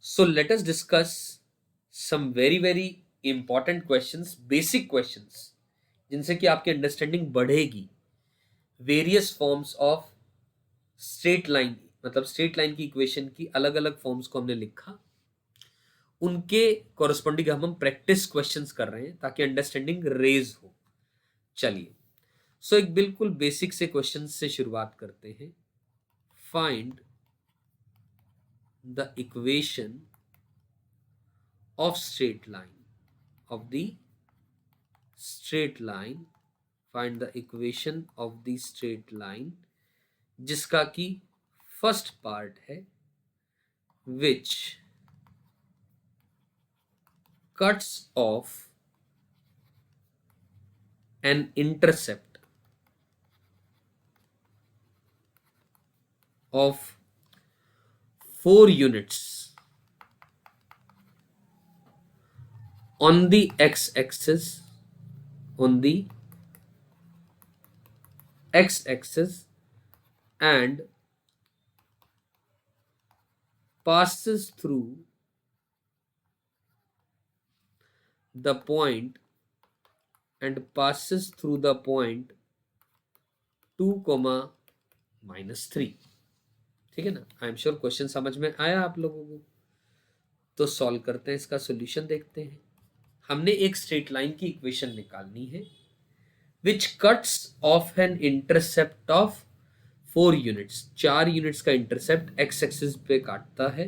So let us discuss some very important questions, basic questions, जिनसे कि आपकी understanding बढ़ेगी. Various forms of straight line, मतलब straight line की इक्वेशन की अलग अलग फॉर्म्स को हमने लिखा, उनके कॉरेस्पॉन्डिंग हम प्रैक्टिस क्वेश्चंस कर रहे हैं ताकि अंडरस्टैंडिंग रेज हो. चलिए, सो एक बिल्कुल बेसिक से क्वेश्चन से शुरुआत करते हैं. Find the equation of straight line of the straight line. Find the equation of the straight line जिसका कि फर्स्ट पार्ट है which cuts off an intercept of 4 units on the x-axis, on the x-axis, and passes through the point 2, -3. ठीक है ना. I am sure question समझ में आया आप लोगों को. तो सॉल्व करते हैं, इसका सॉल्यूशन देखते हैं. हमने एक स्ट्रेट लाइन की इक्वेशन निकालनी है which cuts off an intercept of 4 units. 4 units का इंटरसेप्ट एक्स एक्सिस पे काटता है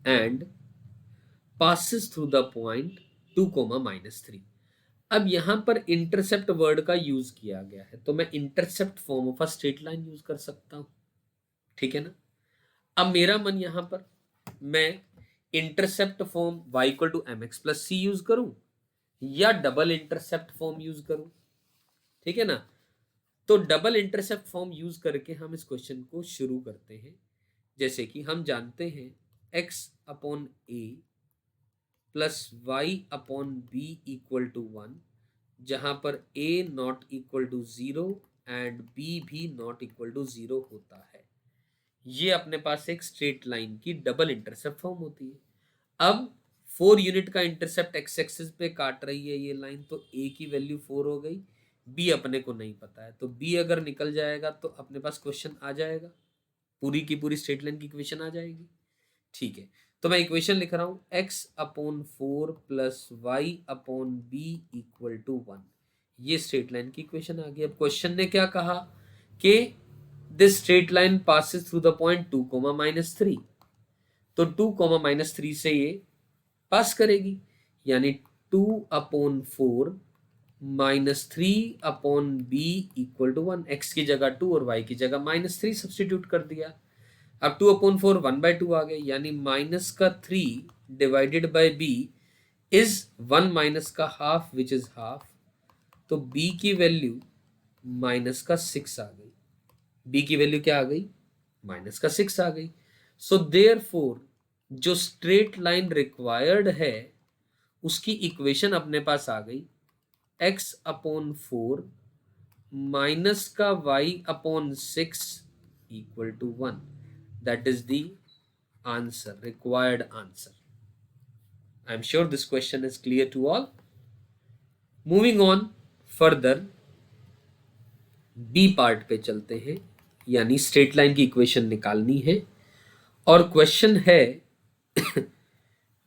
and passes through the point 2, -3. अब यहां पर इंटरसेप्ट वर्ड का यूज किया गया है तो मैं intercept form of a straight line use कर सकता हूं. ठीक है ना. अब मेरा मन यहां पर मैं intercept form y equal to m x plus c use करूं या डबल इंटरसेप्ट फॉर्म यूज करूं. ठीक है ना. तो डबल इंटरसेप्ट फॉर्म यूज करके हम इस क्वेश्चन को शुरू करते हैं. जैसे कि हम जानते हैं x upon a plus y upon b equal to 1, जहां पर a not equal to 0 and b भी नॉट इक्वल टू 0 होता है. ये अपने पास एक स्ट्रेट लाइन की डबल इंटरसेप्ट फॉर्म होती है. अब 4 यूनिट का इंटरसेप्ट एक्स एक्सिस पे काट रही है ये लाइन, तो a की वैल्यू 4 हो गई. b अपने को नहीं पता है, तो b अगर निकल जाएगा तो अपने पास क्वेश्चन आ जाएगा, पूरी की पूरी स्ट्रेट लाइन की इक्वेशन आ जाएगी. ठीक है. तो मैं इक्वेशन लिख रहा हूं x upon 4 plus y upon b equal to 1. ये स्ट्रेट लाइन की इक्वेशन आ गई. अब क्वेश्चन ने क्या कहा कि this straight line passes through the point 2, -3. तो 2, -3 से ये पास करेगी, यानी 2 upon 4 -3 upon b equal to 1. X की जगह 2 और वाई की जगह -3 सब्सटीट्यूट कर दिया. अब 2 अपॉन 4 1/2 आ गए, यानी माइनस का 3 divided by b is 1 minus का हाफ विच इज हाफ. तो b की वैल्यू माइनस का 6 आ गई. b की वैल्यू क्या आ गई? माइनस का 6 आ गई. सो देयरफॉर जो स्ट्रेट लाइन रिक्वायर्ड है उसकी इक्वेशन अपने पास आ गई x अपॉन 4 माइनस का y upon 6 equal to 1. That is the answer, required answer. I am sure this question is clear to all. Moving on further, B part पे चलते हैं, यानी स्ट्रेट लाइन की इक्वेशन निकालनी है. और क्वेश्चन है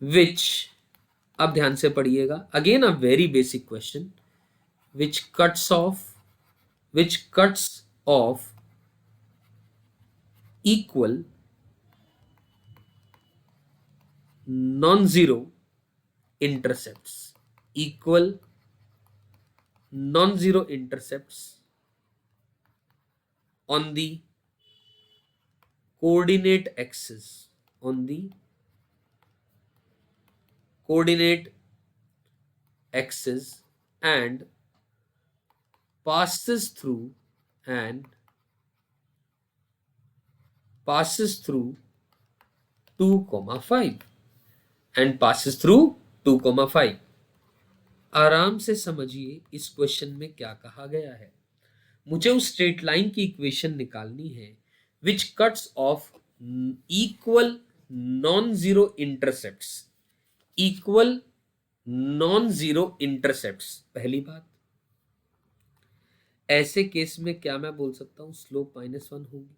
विच, अब ध्यान से पढ़िएगा, again a very basic question, which cuts of equal non-zero intercepts, equal non-zero intercepts on the coordinate axis, on the coordinate axis, and passes through 2, 5 and passes through 2, 5. आराम से समझिए इस क्वेश्चन में क्या कहा गया है. मुझे उस स्ट्रेट लाइन की इक्वेशन निकालनी है which cuts of equal non zero intercepts equal non zero intercepts. पहली बात, ऐसे केस में क्या मैं बोल सकता हूं, स्लोप -1 होगी,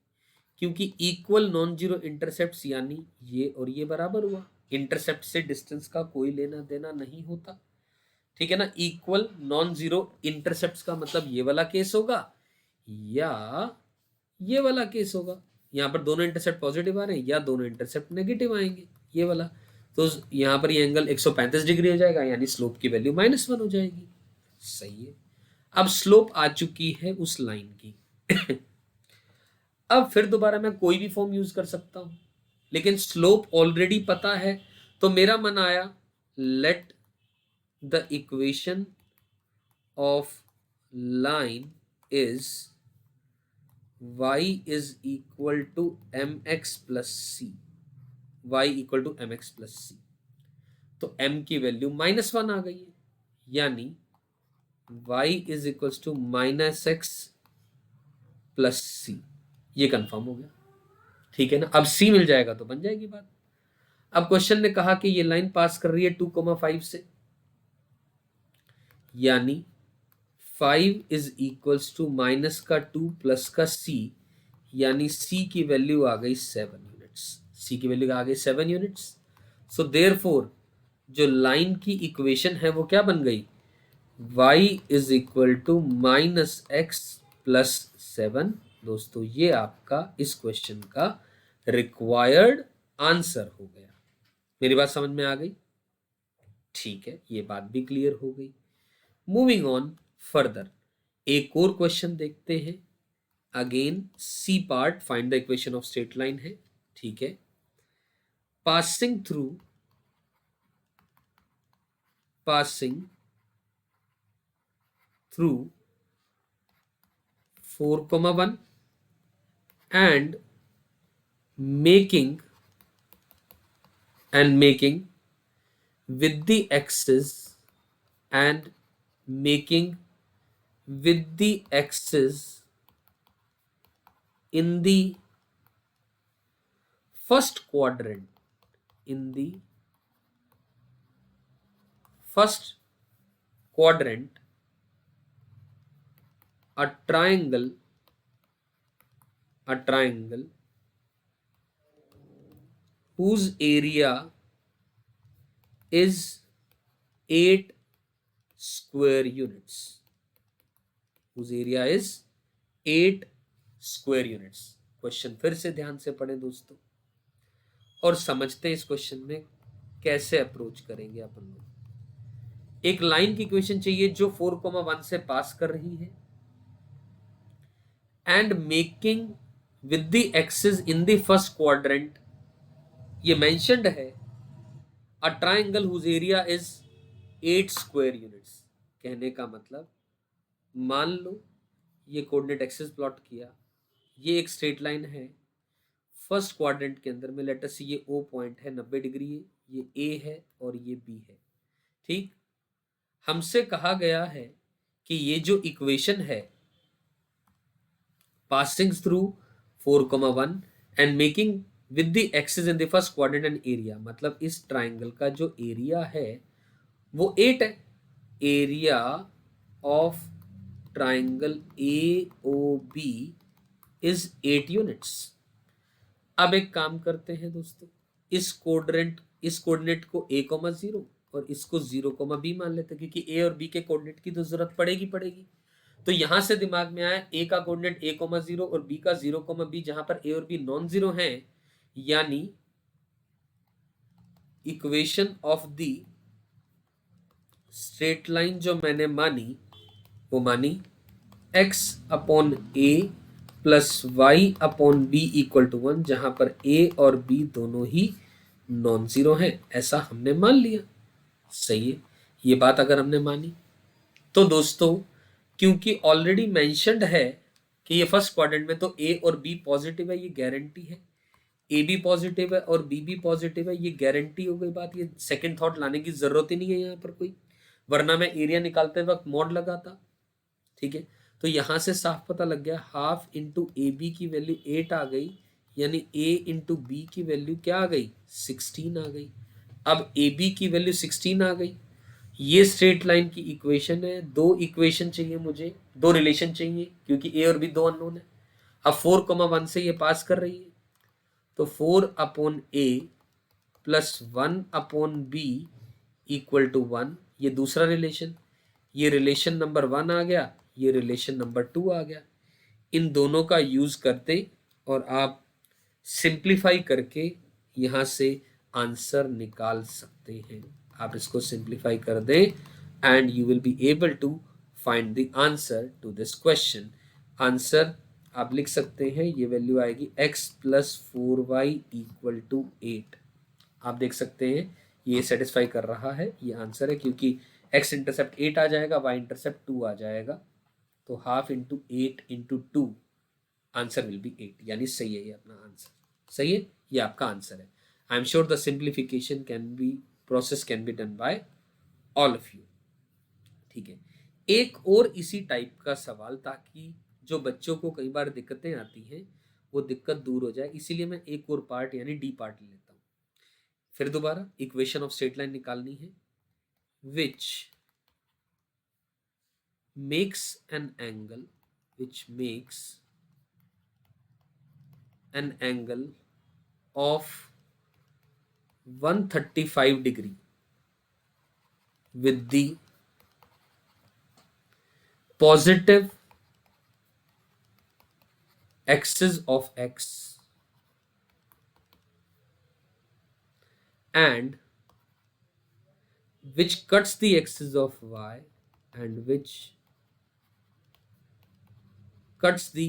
क्योंकि इक्वल नॉन जीरो इंटरसेप्ट्स यानी ये और ये बराबर हुआ। इंटरसेप्ट से डिस्टेंस का कोई लेना देना नहीं होता, ठीक है ना। इक्वल नॉन जीरो इंटरसेप्ट्स का मतलब ये वाला केस होगा या ये वाला केस होगा। यहाँ पर दोनों इंटरसेप्ट पॉजिटिव आ रहे हैं या दोनों इंटरसेप्ट नेगेटिव आएंगे, ये वाला। तो यहाँ पर ये एंगल 135 डिग्री हो जाएगा, यानी स्लोप की वैल्यू -1 हो जाएगी। सही है। अब स्लोप आ चुकी है उस लाइन की। अब फिर दोबारा मैं कोई भी फॉर्म यूज कर सकता हूं, लेकिन स्लोप ऑलरेडी पता है। तो मेरा मन आया, let the equation of line is y is equal to mx plus c, y equal to mx plus c। तो m की वैल्यू -1 आ गई है, यानी y is equals to -x plus c। ये कंफर्म हो गया, ठीक है ना। अब c मिल जाएगा तो बन जाएगी बात। अब क्वेश्चन ने कहा कि ये लाइन पास कर रही है 2,5 से, यानी 5 इज इक्वल्स टू माइनस का 2 प्लस का c, यानी c की वैल्यू आ गई 7 यूनिट्स। c की वैल्यू आ गई 7 यूनिट्स। सो देयरफॉर जो लाइन की इक्वेशन है वो क्या बन गई, y is equal to -x plus 7। दोस्तों ये आपका इस क्वेश्चन का रिक्वायर्ड आंसर हो गया। मेरी बात समझ में आ गई? ठीक है, ये बात भी क्लियर हो गई। मूविंग ऑन फर्दर, एक और क्वेश्चन देखते हैं। Again C part, find the equation of straight line है, ठीक है। Passing through 4,1 and making with the axis and making with the axis in the first quadrant, in the first quadrant, a triangle whose area is 8 square units, whose area is 8 square units। Question फिर से ध्यान से पढ़ें दोस्तों, और समझते हैं इस क्वेश्चन में कैसे अप्रोच करेंगे अपन लोग। एक लाइन की इक्वेशन चाहिए जो 4,1 से पास कर रही है, and making with the axis in the first quadrant. ये मेंशन्ड है a triangle whose area is 8 square units. कहने का मतलब, मान लो ये कोऑर्डिनेट एक्सिस प्लॉट किया, ये एक स्ट्रेट लाइन है फर्स्ट क्वाड्रेंट के अंदर में। लेटर से ये ओ पॉइंट है, 90 डिग्री है, ये ए है और ये बी है, ठीक। हमसे कहा गया है कि ये जो इक्वेशन है, passing through 4,1 and making with the axis in the first quadrant and area, मतलब इस ट्राइंगल का जो एरिया है वो 8 है। Area of triangle AOB is 8 units. अब एक काम करते हैं दोस्तों, इस कोऑर्डिनेट को A,0 और इसको 0,B मान लेते हैं, क्योंकि A और B के कोऑर्डिनेट की तो जरूरत पड़ेगी। तो यहां से दिमाग में आया A का कोऑर्डिनेट A,0 और B का 0,B, जहां पर A और B नॉन जीरो हैं, यानी equation of the straight line जो मैंने मानी वो मानी x/a plus y/b equal to 1, जहां पर a और b दोनों ही नॉन जीरो हैं, ऐसा हमने मान लिया। सही है, ये बात अगर हमने मानी तो दोस्तों, क्योंकि ऑलरेडी मेंशन्ड है कि ये फर्स्ट क्वाड्रेंट में तो a और b पॉजिटिव है, ये गारंटी है। a भी पॉजिटिव है और b भी पॉजिटिव है, ये गारंटी हो गई बात। ये सेकंड थॉट लाने की जरूरत ही नहीं है यहाँ पर कोई, वरना मैं एरिया निकालते वक्त मॉड लगाता, ठीक है। तो यहां से साफ पता लग गया, हाफ इंटू AB की वैल्यू 8 आ गई, यानी a इंटू बी की वैल्यू क्या आ गई, 16 आ गई। अब ए बी की वैल्यू 16 आ गई। ये स्ट्रेट लाइन की इक्वेशन है। दो इक्वेशन चाहिए मुझे, दो रिलेशन चाहिए, क्योंकि ए और बी दो अननोन है। अब 4,1 से ये पास कर रही है, तो 4/a plus 1/b equal to 1। ये दूसरा रिलेशन, ये रिलेशन नंबर 1 आ गया, ये रिलेशन नंबर 2 आ गया। इन दोनों का यूज करते और आप सिंप्लीफाई करके यहां से आंसर निकाल सकते हैं। आप इसको सिंप्लीफाई कर दें and you will be able to find the answer to this question. Answer आप लिख सकते हैं, ये वैल्यू आएगी x plus 4y equal to 8। आप देख सकते हैं ये सेटिस्फाई कर रहा है, ये आंसर है, क्योंकि x इंटरसेप्ट 8 आ जाएगा, y इंटरसेप्ट 2 आ जाएगा, तो half into 8 into 2 answer will be 8। यानी सही है ये अपना आंसर, सही है, ये आपका आंसर है। I am sure the simplification can be process can be done by all of you. ठीक है, एक और इसी टाइप का सवाल, ताकि जो बच्चों को कई बार दिक्कतें आती हैं वो दिक्कत दूर हो जाए, इसीलिए मैं एक और पार्ट यानी डी पार्ट ले लेता हूँ। फिर दोबारा इक्वेशन ऑफ स्ट्रेट लाइन निकालनी है, विच makes an angle, which makes an angle of 135 degree with the positive axis of x and which cuts the axis of y and which cuts the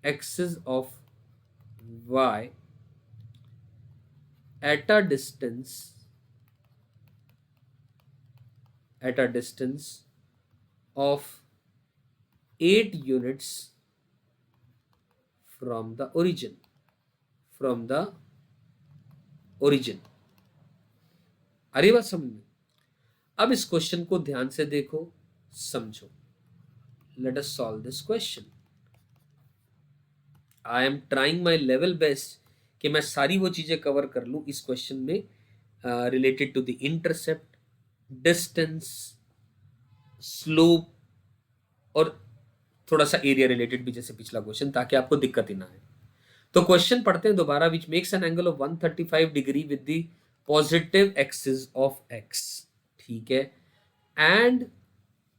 axis of y at a distance of 8 units from the origin. आ रही बात समझ में? अब इस question को ध्यान से देखो, समझो। Let us solve this question. I am trying my level best कि मैं सारी वो चीजें कवर कर लूं इस क्वेश्चन में, related to the intercept, distance, slope और थोड़ा सा एरिया रिलेटेड भी, जैसे पिछला क्वेश्चन, ताकि आपको दिक्कत ही ना आए। तो क्वेश्चन पढ़ते हैं दोबारा। Which makes an angle of 135 degree with the positive axis of x, ठीक है, and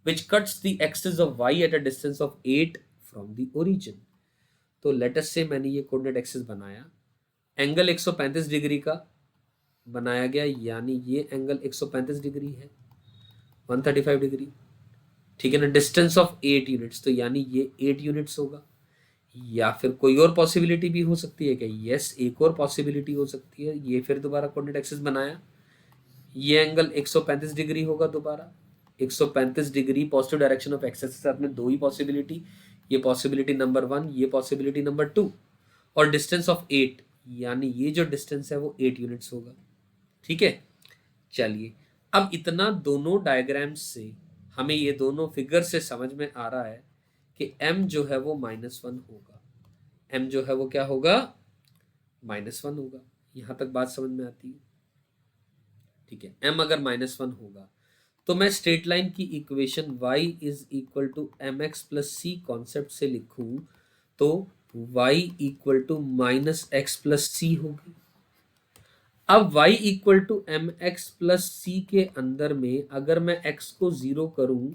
which cuts the axis of y at a distance of 8 from the origin. तो लेट अस से मैंने ये कोऑर्डिनेट एक्सिस बनाया, angle 135 degree का बनाया गया, यानी ये एंगल 135 डिग्री है, 135 डिग्री, ठीक है ना। डिस्टेंस ऑफ 8 यूनिट्स, तो यानी ये 8 यूनिट्स होगा। या फिर कोई और पॉसिबिलिटी भी हो सकती है क्या? यस, एक और पॉसिबिलिटी हो सकती है। ये फिर दोबारा कोऑर्डिनेट एक्सिस बनाया, ये एंगल 135 डिग्री होगा। दोबारा 135 degree positive direction of axis के साथ में दो ही पॉसिबिलिटी, ये पॉसिबिलिटी नंबर 1, ये पॉसिबिलिटी नंबर 2, और डिस्टेंस ऑफ 8, यानी ये जो डिस्टेंस है वो 8 यूनिट्स होगा, ठीक है। चलिए, अब इतना दोनों डायग्राम्स से हमें ये दोनों फिगर से समझ में आ रहा है कि m जो है वो -1 होगा। m जो है वो क्या होगा? -1 होगा। यहां तक बात समझ में आती है, ठीक है। m अगर -1 होगा तो मैं स्ट्रेट लाइन की equation y is equal to mx plus c concept से लिखूं तो y equal to -x plus c होगी। अब y equal to m x plus c के अंदर में अगर मैं x को 0 करूं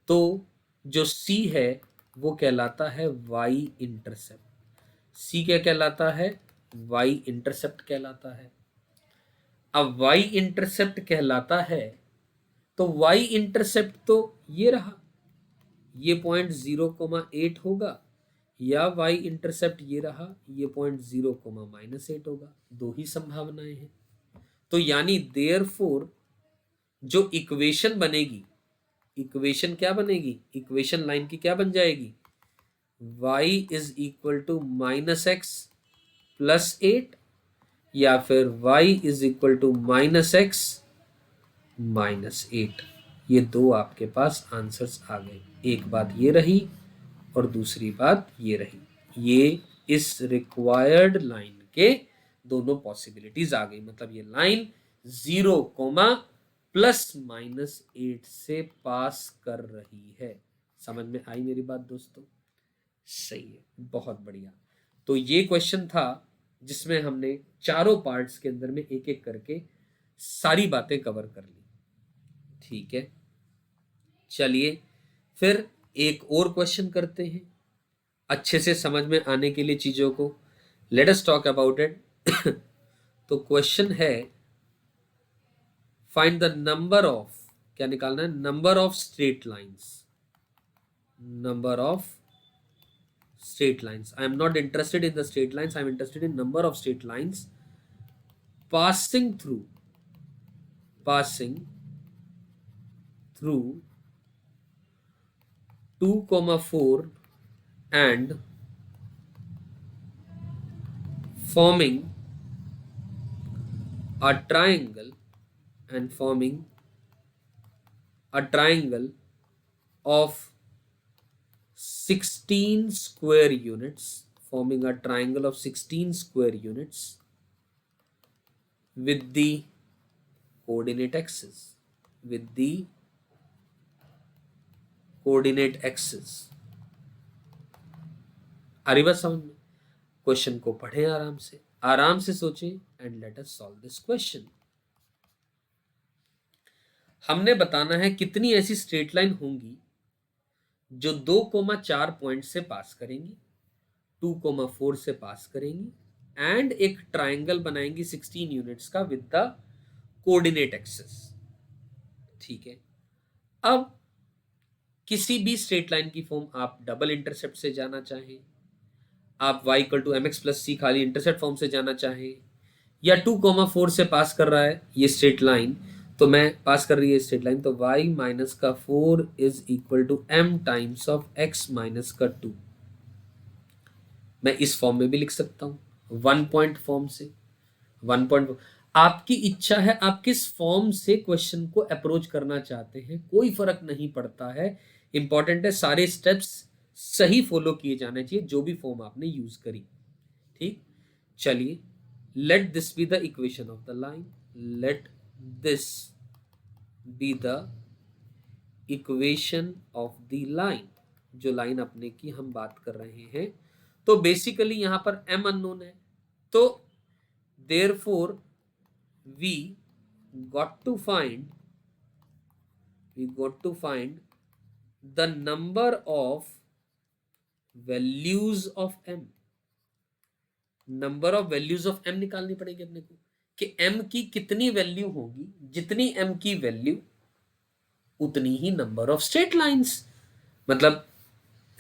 तो जो c है वो कहलाता है y इंटरसेप्ट। c क्या कहलाता है? y इंटरसेप्ट कहलाता है। अब y इंटरसेप्ट कहलाता है तो y इंटरसेप्ट तो ये रहा, ये पॉइंट 0,8 होगा, या y इंटरसेप्ट ये रहा, ये पॉइंट 0,-8 होगा। दो ही संभावनाएं हैं। तो यानी देयरफॉर जो इक्वेशन बनेगी, इक्वेशन क्या बनेगी? इक्वेशन लाइन की क्या बन जाएगी? y is equal to -x plus 8, या फिर y is equal to -x -8। ये दो आपके पास आंसर्स आ गए। एक बात ये रही और दूसरी बात ये रही। ये इस रिक्वायर्ड लाइन के दोनों पॉसिबिलिटीज आ गई, मतलब ये लाइन 0, +-8 से पास कर रही है। समझ में आई मेरी बात दोस्तों? सही है, बहुत बढ़िया। तो ये क्वेश्चन था जिसमें हमने चारों पार्ट्स के अंदर में एक एक करके सारी बातें कवर कर ली। ठीक है, चलिए फिर एक और क्वेश्चन करते हैं अच्छे से समझ में आने के लिए चीजों को। Let us talk about it. तो क्वेश्चन है फाइंड द नंबर ऑफ, क्या निकालना है? Number of straight lines. Number of straight lines. I am not interested in the straight lines. I am interested in number of straight lines passing through 2, 4 and forming a triangle of 16 square units, forming a triangle of 16 square units with the coordinate axis, आ रही बात समझ में? Question को पढ़ें आराम से सोचें and let us solve this question. हमने बताना है कितनी ऐसी स्ट्रेट लाइन होंगी जो 2,4 पॉइंट से पास करेंगी, 2,4 से पास करेंगी एंड एक ट्राइंगल बनाएंगी 16 यूनिट्स का विद द कोऑर्डिनेट एक्सिस। ठीक है, अब किसी भी स्ट्रेट लाइन की फॉर्म आप डबल इंटरसेप्ट से जाना चाहें, आप y = mx+c खाली इंटरसेप्ट फॉर्म से जाना चाहें, या 2,4 से पास कर रहा है ये स्ट्रेट लाइन, तो मैं पास कर रही है स्ट्रेट लाइन, तो y - 4 = m times of x - 2। मैं इस फॉर्म में भी लिख सकता हूं, 1 पॉइंट फॉर्म से। 1 पॉइंट, आपकी इच्छा है आप किस फॉर्म से क्वेश्चन को अप्रोच करना चाहते हैं, कोई फर्क नहीं पड़ता है। इंपॉर्टेंट है सारे स्टेप्स सही फॉलो किए जाने चाहिए जो भी फॉर्म आपने यूज करी। ठीक, चलिए let this be the equation of the line, let this be the equation of the line, जो लाइन अपने की हम बात कर रहे हैं। तो बेसिकली यहां पर m अननोन है, तो therefore we got to find the number of values of m। Number of values of m निकालनी पड़ेगी अपने को कि m की कितनी वैल्यू होगी, जितनी m की वैल्यू उतनी ही नंबर ऑफ स्ट्रेट लाइंस, मतलब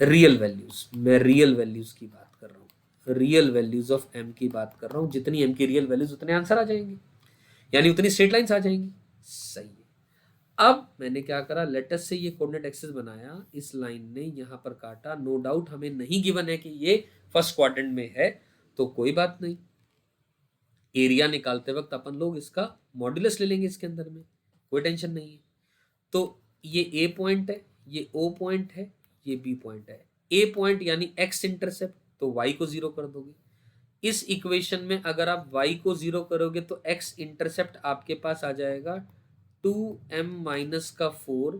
रियल वैल्यूज। मैं रियल वैल्यूज की बात कर रहा हूं, रियल वैल्यूज ऑफ m की बात कर रहा हूं। जितनी m की रियल वैल्यूज उतने आंसर आ जाएंगे, यानी उतनी स्ट्रेट लाइंस आ जाएंगी। सही है। अब मैंने क्या करा, लेटस से ये कोऑर्डिनेट एक्सिस बनाया, इस लाइन ने यहां पर काटा। नो डाउट हमें नहीं गिवन है कि ये फर्स्ट क्वाड्रेंट में है, तो कोई बात नहीं, एरिया निकालते वक्त अपन लोग इसका मॉड्यूलस ले लेंगे इसके अंदर में, कोई टेंशन नहीं है। तो ये ए पॉइंट है, ये ओ पॉइंट है, ये बी पॉइंट है। ए पॉइंट यानी एक्स इंटरसेप्ट, तो वाई को 0 कर दोगे। इस इक्वेशन में अगर आप y को 0 करोगे तो x इंटरसेप्ट आपके पास आ जाएगा 2m-4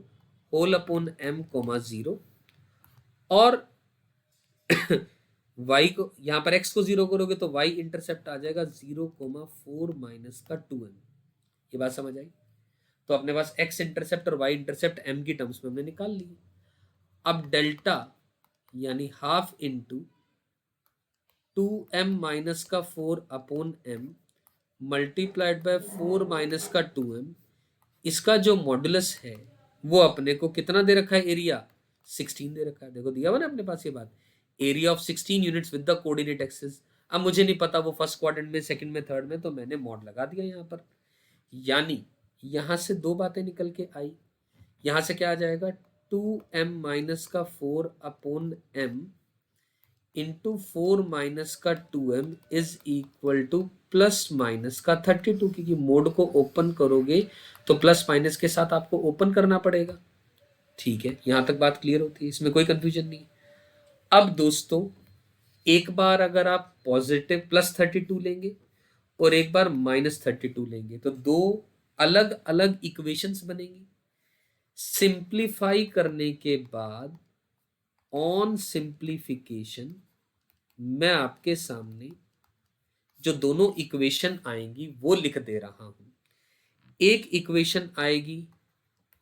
होल अपॉन m, 0, और y को यहां पर x को 0 करोगे तो y इंटरसेप्ट आ जाएगा 0,4 - 2m। ये बात समझ आई? तो अपने पास x इंटरसेप्ट और y इंटरसेप्ट m की टर्म्स में हमने निकाल ली। अब डेल्टा यानी half into 2m-4 upon m multiplied by 4 - 2m, इसका जो मॉडुलस है वो अपने को कितना दे रखा है, एरिया 16 दे रखा है। देखो दिया हुआ ना अपने पास ये बात, area of 16 units with the coordinate axis. अब मुझे नहीं पता वो फर्स्ट क्वाड्रेंट में, सेकंड में, थर्ड में, तो मैंने मॉड लगा दिया यहाँ पर। यानी यहां से दो बातें निकल के आई, यहां से क्या आ जाएगा 2m-4 upon m into 4 - 2m is equal to +- 32, क्योंकि मोड को ओपन करोगे तो प्लस माइनस के साथ आपको ओपन करना पड़ेगा। ठीक है, यहां तक बात क्लियर होती है, इसमें कोई कंफ्यूजन नहीं। अब दोस्तों एक बार अगर आप पॉजिटिव +32 लेंगे और एक बार -32 लेंगे तो दो अलग अलग इक्वेशंस बनेंगी। सिंप्लीफाई करने के बाद ऑन सिंप्लीफिकेशन मैं आपके सामने जो दोनों इक्वेशन आएंगी वो लिख दे रहा हूं। एक इक्वेशन आएगी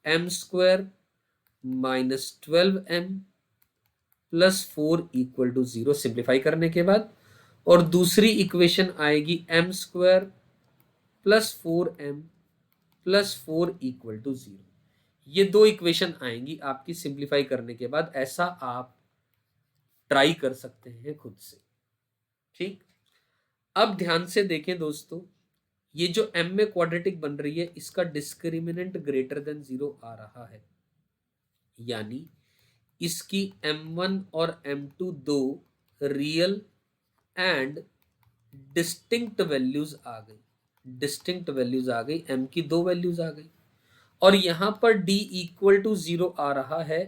m² -12m +4 = 0 सिंप्लीफाई करने के बाद, और दूसरी इक्वेशन आएगी m² +4m +4 = 0। ये दो इक्वेशन आएंगी आपकी सिंप्लीफाई करने के बाद। ऐसा आप ट्राई कर सकते हैं खुद से। ठीक, अब ध्यान से देखें दोस्तों, ये जो m में क्वाड्रेटिक बन रही है इसका डिस्क्रिमिनेंट ग्रेटर देन 0 आ रहा है, यानी इसकी m1 और m2 दो रियल एंड डिस्टिंक्ट वैल्यूज आ गई। डिस्टिंक्ट वैल्यूज आ गई, m की दो वैल्यूज आ गई, और यहां पर d = 0 आ रहा है,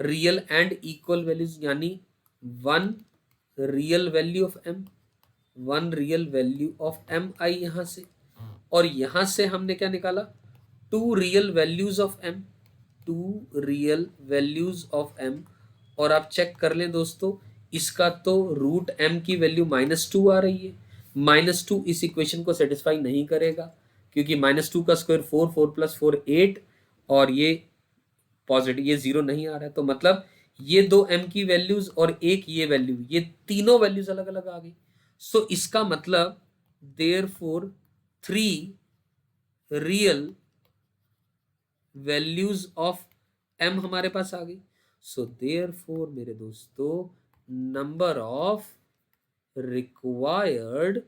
रियल एंड इक्वल वैल्यूज, यानी 1 real value of m, 1 real value of m आई यहां से, और यहां से हमने क्या निकाला, 2 real values of m, 2 real values of m। और आप चेक कर लें दोस्तों, इसका तो रूट m की वैल्यू -2 आ रही है। -2 इस इक्वेशन को सेटिस्फाई नहीं करेगा, क्योंकि -2 का स्क्वायर 4, 4 + 4 8, और ये पॉजिटिव, ये 0 नहीं आ रहा है, तो मतलब ये दो m की वैल्यूज और एक ये वैल्यू, ये तीनों वैल्यूज अलग अलग आ गई। सो इसका मतलब therefore 3 real values of m हमारे पास आ गई। सो देयरफॉर मेरे दोस्तों, number of required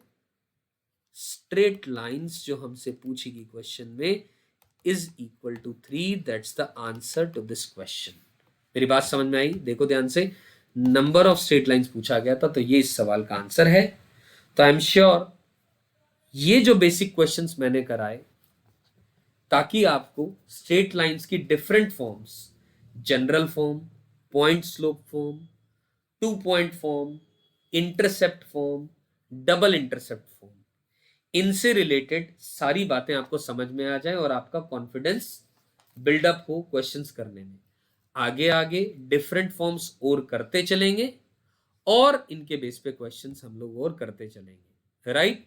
straight lines जो हमसे पूछेगी क्वेश्चन में is equal to 3। That's the answer to this question. मेरी बात समझ में आई? देखो ध्यान से, नंबर ऑफ स्ट्रेट लाइंस पूछा गया था, तो ये इस सवाल का आंसर है। तो आई एम श्योर ये जो बेसिक क्वेश्चंस मैंने कराए, ताकि आपको स्ट्रेट लाइंस की different forms, general form, point slope form, 2 point form, intercept form, double intercept form, इनसे रिलेटेड सारी बातें आपको समझ में आ जाए और आपका कॉन्फिडेंस बिल्डअप हो क्वेश्चंस करने में। आगे आगे डिफरेंट फॉर्म्स और करते चलेंगे, और इनके बेस पे क्वेश्चंस हम लोग और करते चलेंगे, राइट?